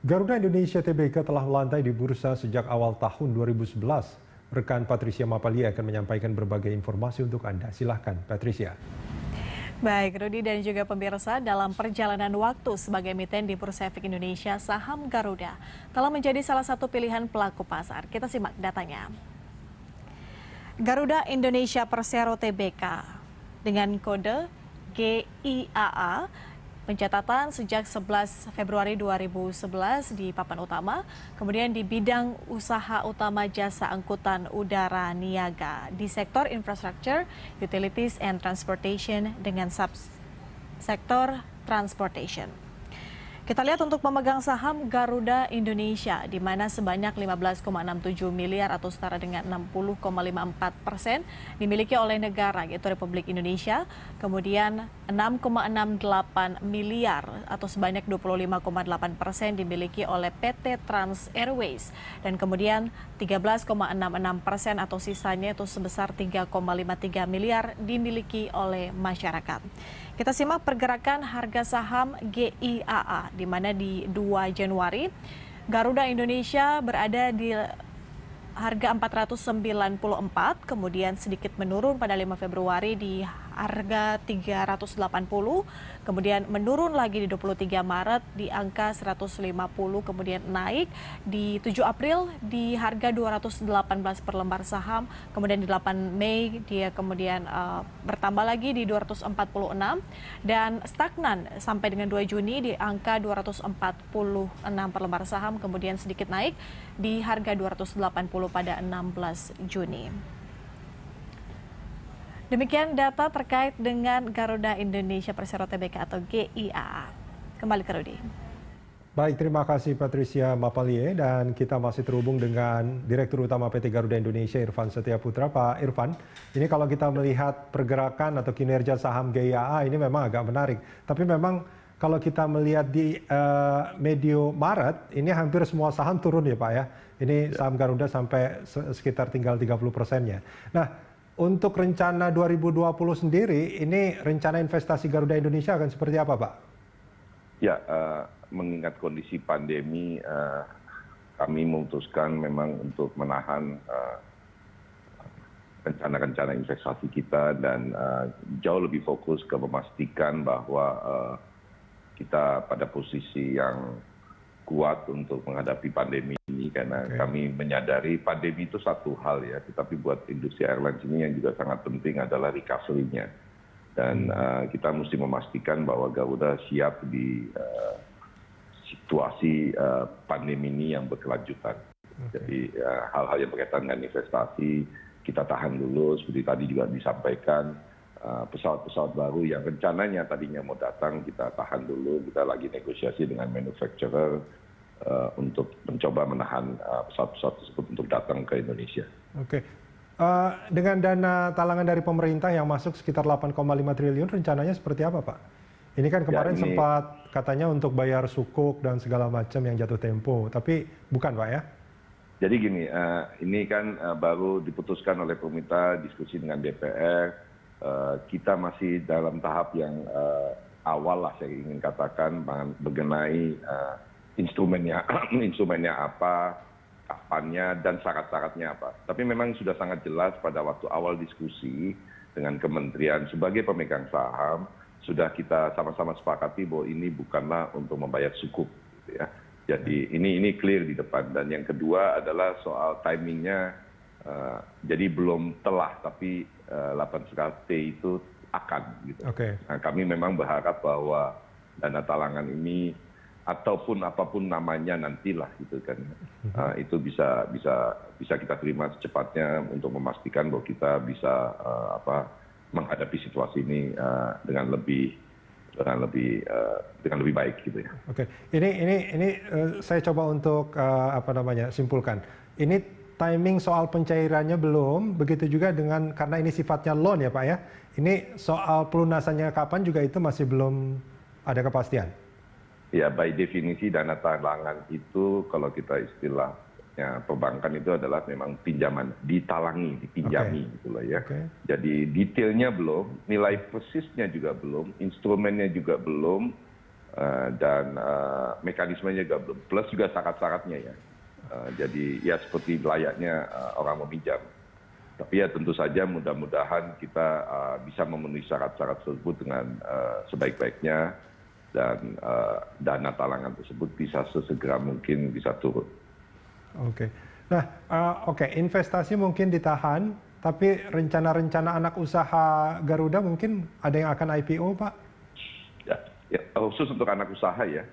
Garuda Indonesia Tbk telah melantai di bursa sejak awal tahun 2011. Rekan Patricia Mapalia akan menyampaikan berbagai informasi untuk Anda. Silahkan, Patricia. Baik, Rudi dan juga pemirsa, dalam perjalanan waktu sebagai emiten di Bursa Efek Indonesia, saham Garuda telah menjadi salah satu pilihan pelaku pasar. Kita simak datanya. Garuda Indonesia Persero Tbk dengan kode GIAA, pencatatan sejak 11 Februari 2011 di papan utama, kemudian di bidang usaha utama jasa angkutan udara niaga di sektor infrastructure, utilities and transportation dengan subsektor transportation. Kita lihat untuk pemegang saham Garuda Indonesia, di mana sebanyak 15,67 miliar atau setara dengan 60,54% dimiliki oleh negara, yaitu Republik Indonesia. Kemudian 6,68 miliar atau sebanyak 25,8% dimiliki oleh PT Trans Airways. Dan kemudian 13,66% atau sisanya itu sebesar 3,53 miliar dimiliki oleh masyarakat. Kita simak pergerakan harga saham GIAA, di mana di 2 Januari Garuda Indonesia berada di harga 494, kemudian sedikit menurun pada 5 Februari di harga 380, kemudian menurun lagi di 23 Maret di angka 150, kemudian naik di 7 April di harga 218 per lembar saham, kemudian di 8 Mei dia kemudian bertambah lagi di 246 dan stagnan sampai dengan 2 Juni di angka 246 per lembar saham, kemudian sedikit naik di harga 280 pada 16 Juni. Demikian data terkait dengan Garuda Indonesia Persero Tbk atau GIAA. Kembali ke Rudi. Baik, terima kasih Patricia Mapalie, dan kita masih terhubung dengan Direktur Utama PT Garuda Indonesia Irfan Setiaputra. Pak Irfan, ini kalau kita melihat pergerakan atau kinerja saham GIAA ini memang agak menarik. Tapi memang kalau kita melihat di medio Maret, ini hampir semua saham turun ya Pak ya. Ini saham Garuda sampai sekitar tinggal 30%-nya. Nah, untuk rencana 2020 sendiri, ini rencana investasi Garuda Indonesia akan seperti apa Pak? Ya, mengingat kondisi pandemi, kami memutuskan memang untuk menahan rencana-rencana investasi kita dan jauh lebih fokus ke memastikan bahwa kita pada posisi yang kuat untuk menghadapi pandemi ini, karena kami menyadari pandemi itu satu hal ya, tetapi buat industri airlines ini yang juga sangat penting adalah recovery-nya. Dan kita mesti memastikan bahwa Garuda siap di situasi pandemi ini yang berkelanjutan. Jadi hal-hal yang berkaitan dengan investasi kita tahan dulu, seperti tadi juga disampaikan, pesawat-pesawat baru yang rencananya tadinya mau datang kita tahan dulu, kita lagi negosiasi dengan manufacturer untuk mencoba menahan pesawat-pesawat tersebut untuk datang ke Indonesia. Oke. Dengan dana talangan dari pemerintah yang masuk sekitar 8,5 triliun, rencananya seperti apa Pak? Ini kan kemarin sempat katanya untuk bayar sukuk dan segala macam yang jatuh tempo, tapi bukan Pak ya? Jadi gini, ini kan baru diputuskan oleh pemerintah, diskusi dengan DPR, kita masih dalam tahap yang awal lah saya ingin katakan mengenai instrumennya apa, kapannya, dan syarat-syaratnya apa. Tapi memang sudah sangat jelas pada waktu awal diskusi dengan kementerian sebagai pemegang saham, sudah kita sama-sama sepakati bahwa ini bukanlah untuk membayar sukuk. Gitu ya. Jadi ini clear di depan. Dan yang kedua adalah soal timingnya, jadi belum telah, tapi 8,5T itu akan. Gitu. Nah, kami memang berharap bahwa dana talangan ini ataupun apapun namanya nantilah gitu kan, itu bisa kita terima secepatnya untuk memastikan bahwa kita bisa menghadapi situasi ini dengan lebih baik gitu ya. Oke, ini saya coba untuk simpulkan. Ini timing soal pencairannya belum, begitu juga dengan karena ini sifatnya loan ya Pak ya. Ini soal pelunasannya kapan juga itu masih belum ada kepastian. Ya, by definisi dana talangan itu kalau kita istilahnya perbankan itu adalah memang pinjaman, dipinjami gitu loh ya. Jadi detailnya belum, nilai persisnya juga belum, instrumennya juga belum, dan mekanismenya juga belum. Plus juga syarat-syaratnya ya. Jadi ya seperti layaknya orang meminjam. Tapi ya tentu saja mudah-mudahan kita bisa memenuhi syarat-syarat tersebut dengan sebaik-baiknya dan dana talangan tersebut bisa sesegera mungkin bisa turun. Oke. Nah, investasi mungkin ditahan, tapi rencana-rencana anak usaha Garuda mungkin ada yang akan IPO, Pak? Ya, khusus untuk anak usaha ya.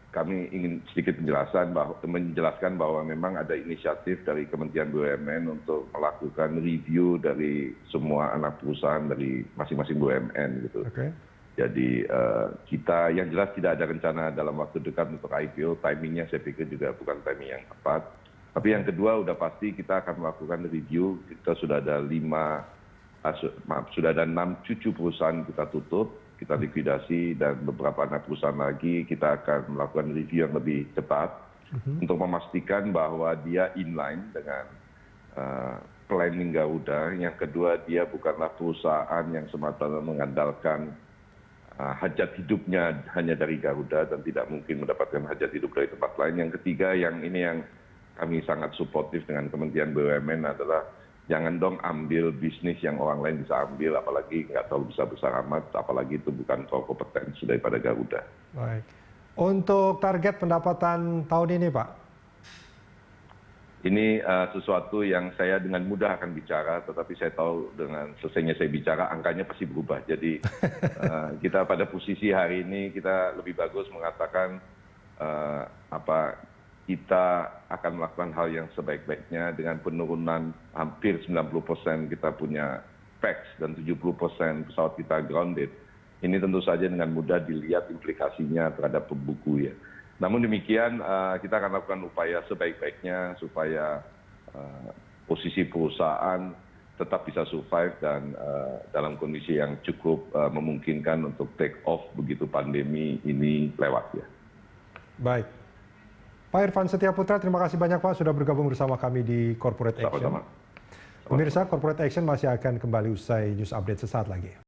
Kami ingin sedikit menjelaskan bahwa memang ada inisiatif dari Kementerian BUMN untuk melakukan review dari semua anak perusahaan dari masing-masing BUMN gitu. Okay. Jadi kita yang jelas tidak ada rencana dalam waktu dekat untuk IPO, timingnya saya pikir juga bukan timing yang tepat. Tapi yang kedua udah pasti kita akan melakukan review. Kita sudah ada 6 cucu perusahaan kita tutup, kita likuidasi, dan beberapa anak perusahaan lagi kita akan melakukan review yang lebih cepat untuk memastikan bahwa dia inline dengan planning Garuda. Yang kedua, dia bukanlah perusahaan yang semata-mata mengandalkan hajat hidupnya hanya dari Garuda dan tidak mungkin mendapatkan hajat hidup dari tempat lain. Yang ketiga, yang kami sangat suportif dengan Kementerian BUMN adalah jangan dong ambil bisnis yang orang lain bisa ambil, apalagi nggak terlalu besar amat, apalagi itu bukan core kompetensi daripada Garuda. Baik. Untuk target pendapatan tahun ini, Pak? Ini sesuatu yang saya dengan mudah akan bicara, tetapi saya tahu dengan selesainya saya bicara, angkanya pasti berubah. Jadi kita pada posisi hari ini, kita lebih bagus mengatakan kita akan melakukan hal yang sebaik-baiknya dengan penurunan hampir 90% kita punya PAX dan 70% pesawat kita grounded. Ini tentu saja dengan mudah dilihat implikasinya terhadap pembuku ya. Namun demikian kita akan lakukan upaya sebaik-baiknya supaya posisi perusahaan tetap bisa survive dan dalam kondisi yang cukup memungkinkan untuk take off begitu pandemi ini lewat ya. Baik. Pak Irfan Setiaputra, terima kasih banyak Pak sudah bergabung bersama kami di Corporate Action. Sama-sama. Pemirsa, Corporate Action masih akan kembali usai news update sesaat lagi.